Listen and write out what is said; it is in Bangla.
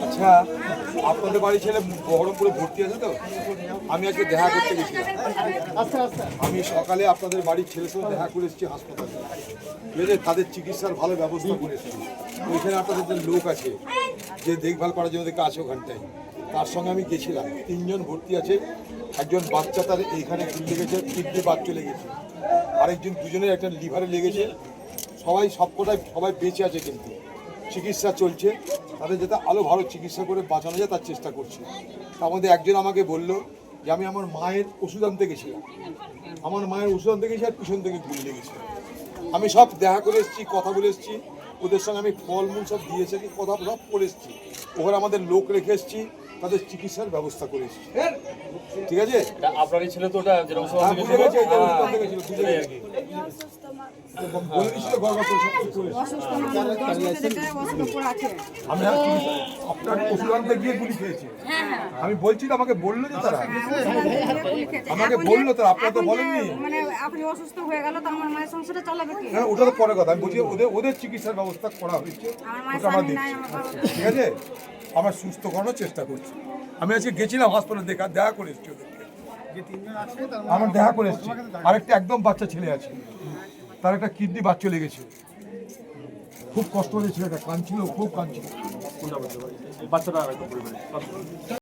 আচ্ছা, আপনাদের বাড়ি ছেলে বহরমপুরে ভর্তি আছে তো? আমি আজকে দেখা করতে গেছিলাম। আমি সকালে আপনাদের বাড়ির ছেলের সঙ্গে দেখা করে এসেছি হাসপাতালে, বুঝলে, তাদের চিকিৎসার ভালো ব্যবস্থা করে এসেছি। ওইখানে আপনাদের যে লোক আছে যে দেখভাল করার জন্য দেখে আছে ওখানটায়, তার সঙ্গে আমি গেছিলাম। 3 জন ভর্তি আছে। একজন বাচ্চা তার এইখানে লেগেছে, কিডনি বাদ চলে গেছে। আরেকজন, দুজনের একটা লিভারে লেগেছে। সবাই বেঁচে আছে, কিন্তু চিকিৎসা চলছে। তাদের যাতে আরও ভালো চিকিৎসা করে বাঁচানো যায় তার চেষ্টা করছে। তার মধ্যে একজন আমাকে বললো যে আমি আমার মায়ের ওষুধ আনতে গেছিলাম, আর পিছন থেকে গুলি লেগেছে। আমি সব দেখা করে এসেছি, কথা বলে এসেছি ওদের সঙ্গে। আমি ফলমূল সব দিয়েছি, কথা সব করে এসেছি। ওখানে আমাদের লোক রেখে এসেছি, তাদের চিকিৎসার ব্যবস্থা করে এসেছি। ঠিক আছে? আপনারই ছেলে তো ওটা যেরকম আমি বলছি তো, আমাকে বললো যে তারা, আমাকে বললো তারা, আপনারা তো বলেননি। মানে আপনি অসুস্থ হয়ে গেল তো আমার মায়ের সংসারটা চালাবে কি? হ্যাঁ, ওটা তো পরে কথা। আমি বলছি ওদের চিকিৎসার ব্যবস্থা করা হয়েছে, ওটা আমরা দেখছি। ঠিক আছে, আমরা সুস্থ করানোর চেষ্টা করছি। আমি আজকে গেছিলাম হাসপাতালে, দেখা করে এসেছি ওদেরকে। আমার দেখা করে এসেছি। আরেকটা একদম বাচ্চা ছেলে আছে, তার একটা কিডনি বাদ চলে গেছে। খুব কষ্ট হয়েছে ছেলেটা, কাঁদছিল, খুব কাঁদছিল। বাচ্চাটা